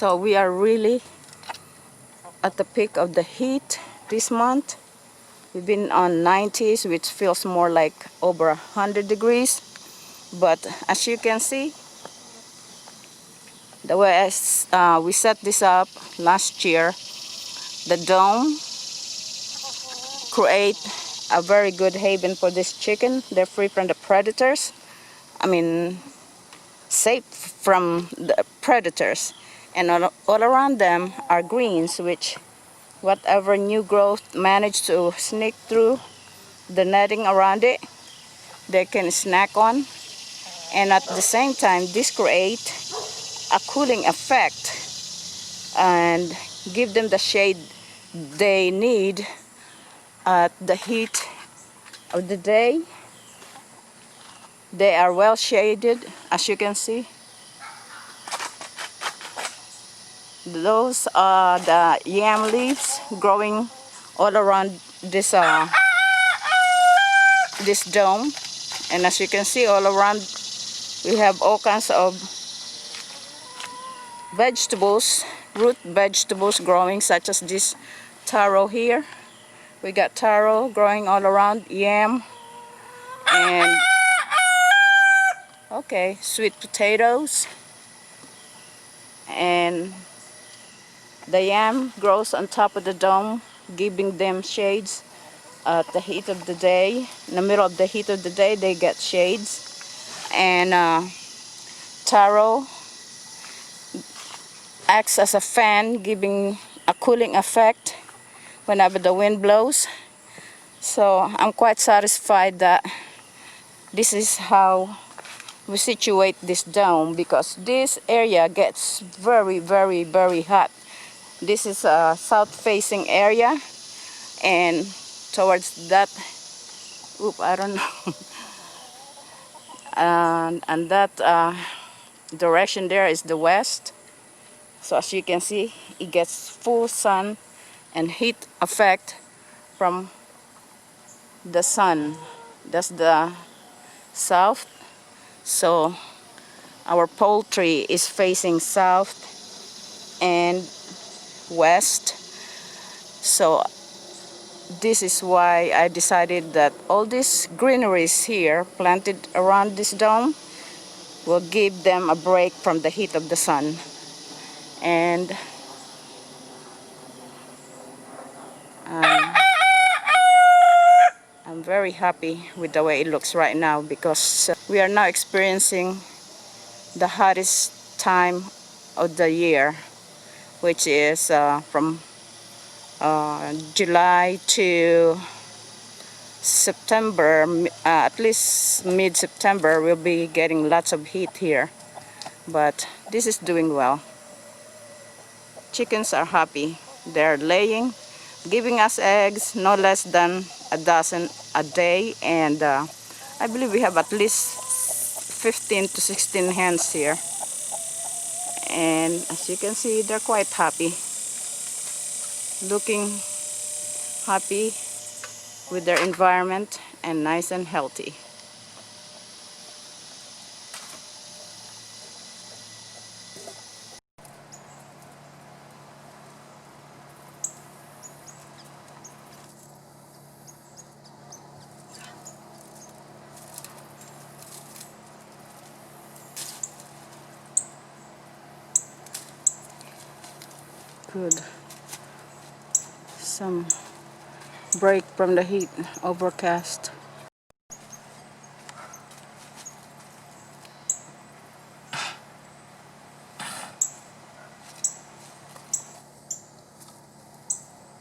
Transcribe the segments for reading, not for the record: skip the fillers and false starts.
So we are really at the peak of the heat this month. We've been on 90s, which feels more like over 100 degrees. But as you can see, the way we set this up last year, the dome create a very good haven for this chicken. They're free from the predators. I mean, safe from the predators. And all around them are greens, which whatever new growth managed to sneak through the netting around it, they can snack on. And at the same time, this create a cooling effect and give them the shade they need at the heat of the day. They are well shaded, as you can see. Those are the yam leaves growing all around this dome. And as you can see, all around we have all kinds of vegetables, root vegetables growing, such as this taro here. We got taro growing all around, yam, and okay, sweet potatoes. And the yam grows on top of the dome, giving them shades at the heat of the day. In the middle of the heat of the day, they get shades. And taro acts as a fan, giving a cooling effect whenever the wind blows. So I'm quite satisfied that this is how we situate this dome, because this area gets very, very, very hot. This is a south-facing area, and towards that, I don't know, and that direction there is the west. So as you can see, it gets full sun and heat effect from the sun. That's the south. So our poultry is facing south and west. So this is why I decided that all these greeneries here planted around this dome will give them a break from the heat of the sun. And I'm very happy with the way it looks right now, because we are now experiencing the hottest time of the year, which is from July to September. At least mid-September we'll be getting lots of heat here, but this is doing well. Chickens are happy. They're laying, giving us eggs, no less than a dozen a day, and I believe we have at least 15 to 16 hens here. And as you can see, they're quite happy, looking happy with their environment and nice and healthy. Good. Some break from the heat, overcast.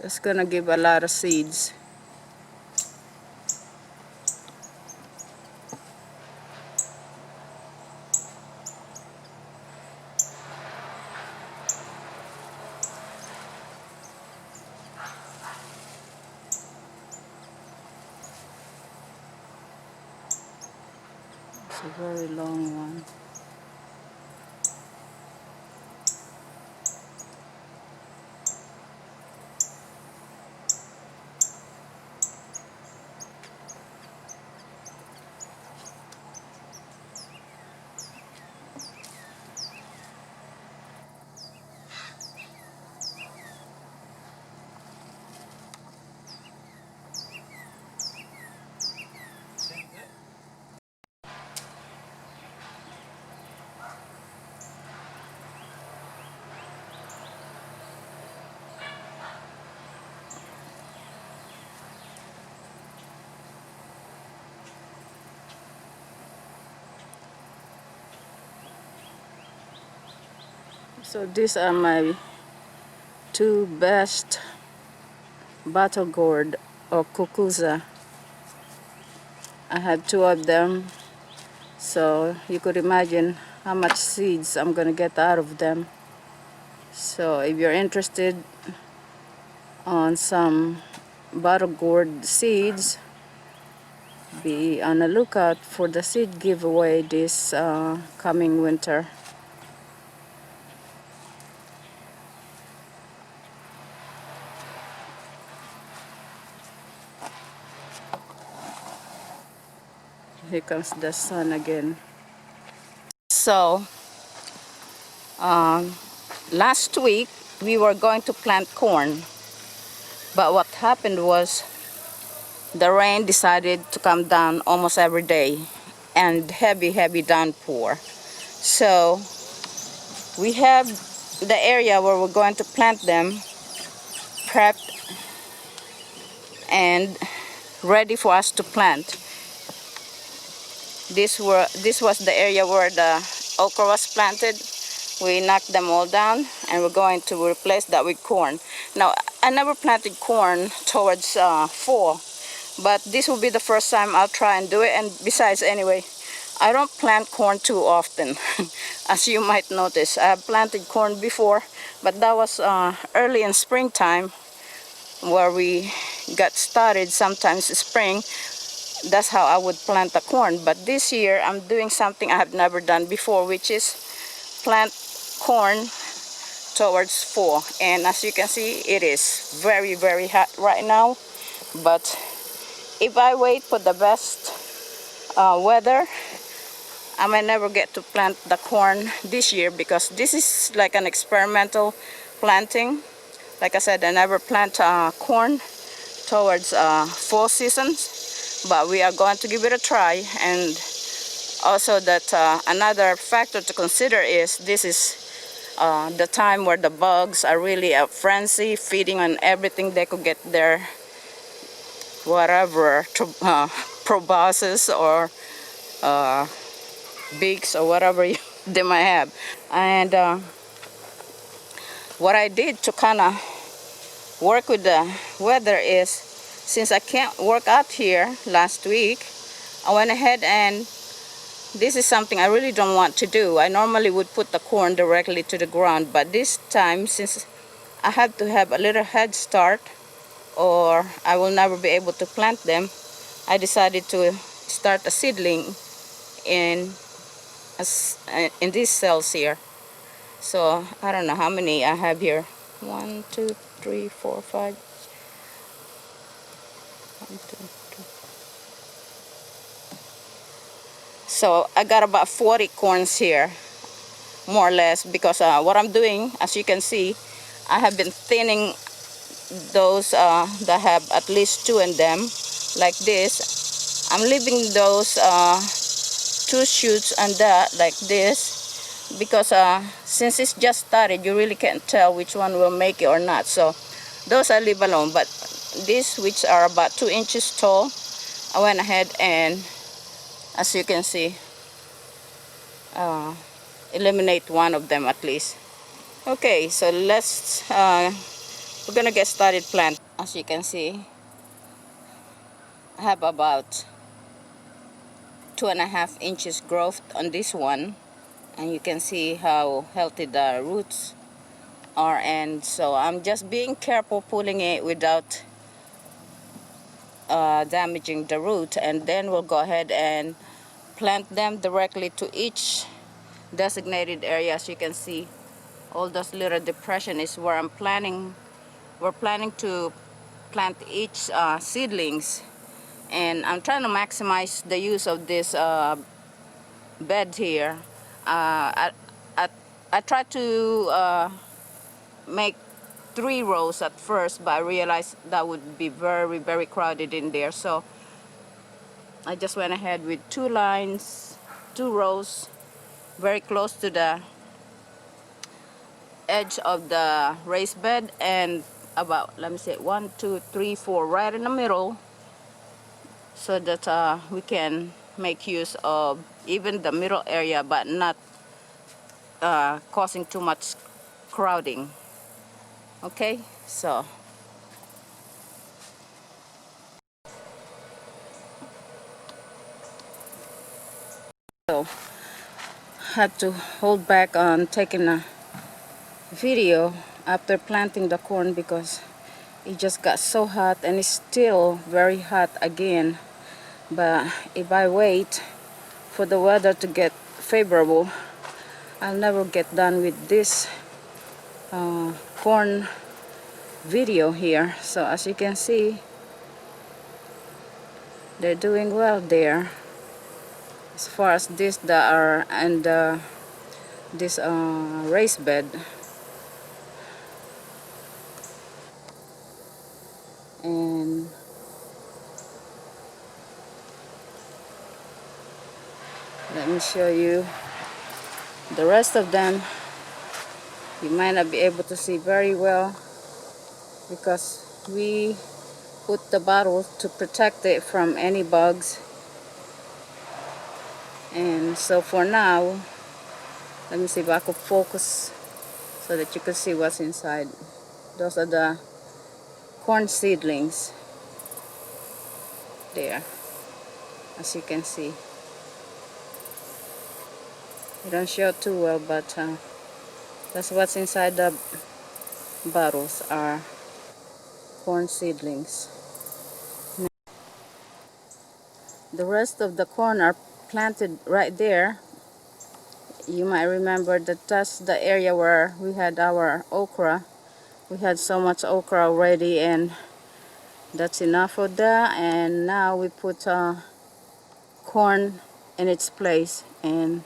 That's gonna give a lot of seeds. It's a very long one. So these are my two best battle gourd or kukuza. I had two of them, so you could imagine how much seeds I'm gonna get out of them. So if you're interested on some battle gourd seeds, be on the lookout for the seed giveaway this coming winter. Here comes the sun again. So last week we were going to plant corn, but what happened was the rain decided to come down almost every day and heavy downpour. So we have the area where we're going to plant them prepped and ready for us to plant. This was the area where the okra was planted. We knocked them all down and we're going to replace that with corn. Now, I never planted corn towards fall, but this will be the first time I'll try and do it. And besides, anyway, I don't plant corn too often. As you might notice, I have planted corn before, but that was early in springtime where we got started. Sometimes spring, that's how I would plant the corn. But this year I'm doing something I have never done before, which is plant corn towards fall. And as you can see, it is very hot right now. But if I wait for the best weather, I may never get to plant the corn this year, because this is like an experimental planting. Like I said, I never plant corn towards fall seasons, but we are going to give it a try. And also that another factor to consider is this is the time where the bugs are really a frenzy, feeding on everything they could get there, whatever, proboscis or beaks or whatever they might have. And what I did to kind of work with the weather is, since I can't work out here last week, I went ahead and this is something I really don't want to do. I normally would put the corn directly to the ground, but this time, since I had to have a little head start or I will never be able to plant them, I decided to start a seedling in these cells here. So I don't know how many I have here. 1, 2, 3, 4, 5. 1, 2, 3. So I got about 40 corns here, more or less, because what I'm doing, as you can see, I have been thinning those that have at least 2 in them, like this. I'm leaving those 2 shoots and that, like this, because since it's just started, you really can't tell which one will make it or not. So those I leave alone, but these, which are about 2 inches tall, I went ahead and, as you can see, eliminate one of them at least. Okay, so let's we're gonna get started planting. As you can see, I have about 2.5 inches growth on this one, and you can see how healthy the roots are. And so I'm just being careful pulling it without damaging the root, and then we'll go ahead and plant them directly to each designated area. As you can see, all those little depression is where we're planning to plant each seedlings. And I'm trying to maximize the use of this bed here. I tried to make 3 rows at first, but I realized that would be very crowded in there. So I just went ahead with 2 lines, 2 rows, very close to the edge of the raised bed, and about, let me say, 1, 2, 3, 4 right in the middle, so that we can make use of even the middle area, but not causing too much crowding. Okay, so had to hold back on taking a video after planting the corn because it just got so hot, and it's still very hot again. But if I wait for the weather to get favorable, I'll never get done with this corn video here. So as you can see, they're doing well there. As far as this that are and this raised bed, and let me show you the rest of them. You might not be able to see very well because we put the bottle to protect it from any bugs. And so for now, let me see if I could focus so that you can see what's inside. Those are the corn seedlings there, as you can see. They don't show too well, but that's what's inside the bottles, are corn seedlings. The rest of the corn are planted right there. You might remember that that's the area where we had our okra. We had so much okra already, and that's enough of that. And now we put corn in its place, and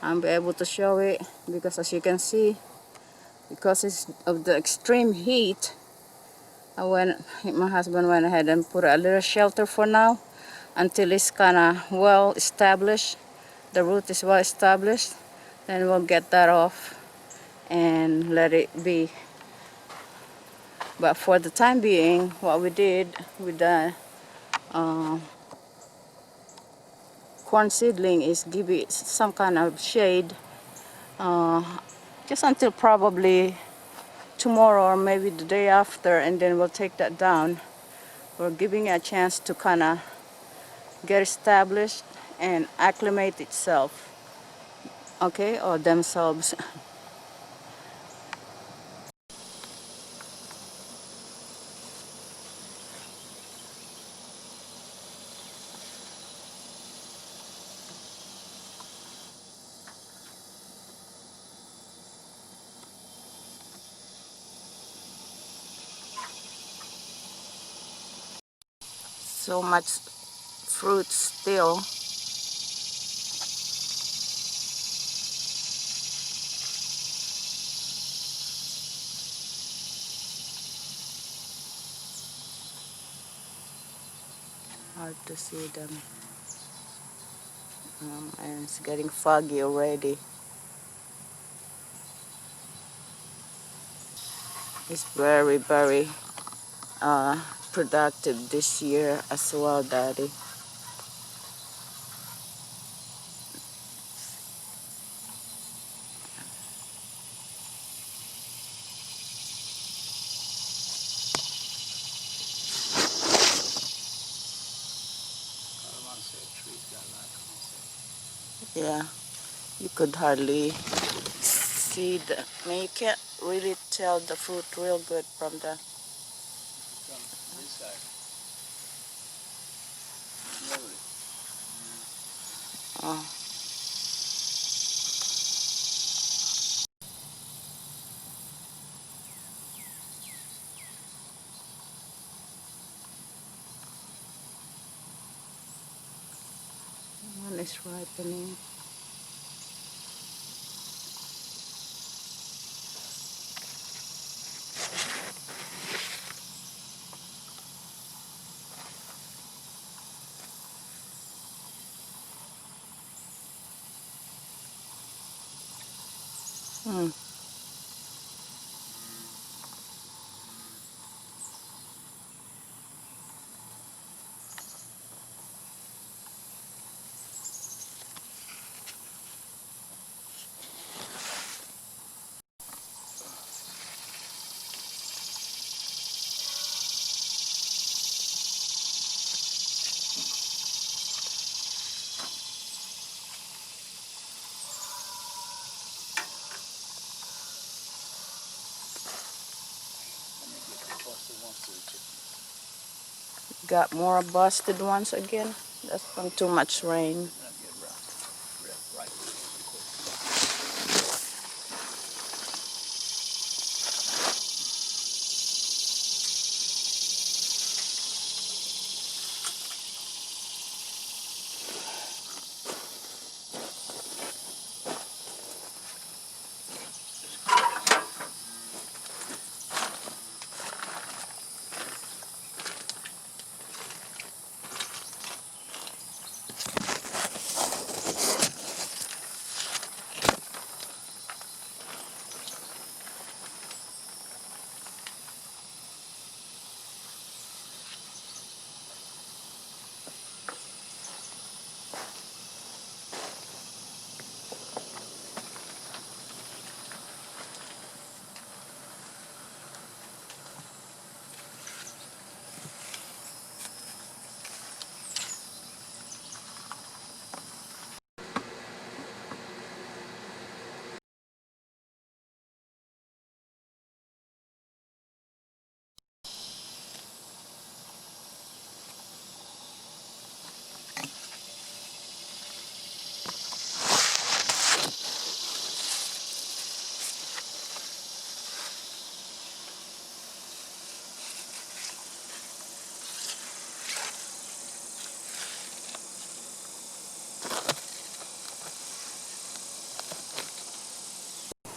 I'll be able to show it because, as you can see, because it's of the extreme heat, my husband went ahead and put a little shelter for now until it's kind of well established. The root is well established. Then we'll get that off and let it be. But for the time being, what we did with the corn seedling is give it some kind of shade uh, just until probably tomorrow or maybe the day after, and then we'll take that down. We're giving it a chance to kind of get established and acclimate itself, okay, or themselves. So much fruit still. Hard to see them, and it's getting foggy already. It's very, very productive this year as well, Daddy. Yeah, you could hardly see the, I mean, you can't really tell the fruit real good from the, oh, one is ripening. Hmm. Got more busted ones again. That's from too much rain.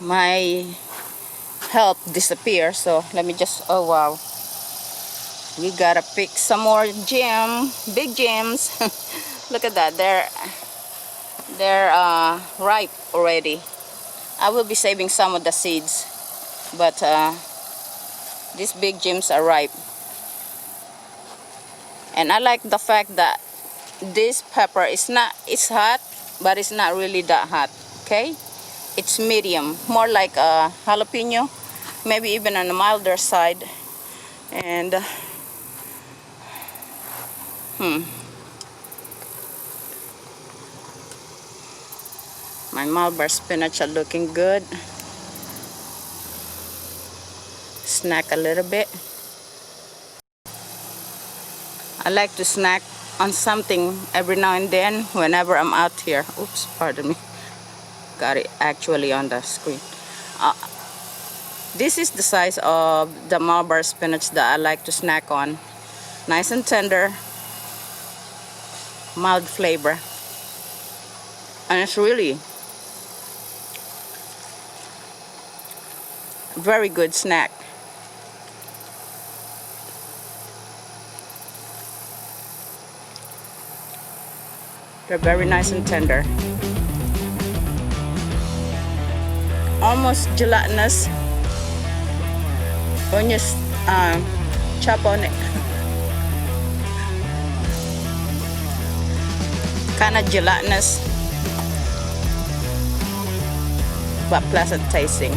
My help disappear, so let me just, oh wow, we gotta pick some more big gems. Look at that, they're ripe already. I will be saving some of the seeds, but these big gems are ripe. And I like the fact that this pepper is not, it's hot, but it's not really that hot. Okay, it's medium, more like a jalapeno, maybe even on the milder side. And my Malabar spinach are looking good. Snack a little bit. I like to snack on something every now and then whenever I'm out here. Oops, pardon me. Got it actually on the screen. This is the size of the Malabar spinach that I like to snack on. Nice and tender, mild flavor. And it's really a very good snack. They're very nice and tender. Almost gelatinous when you chop on it. Kind of gelatinous, but pleasant tasting.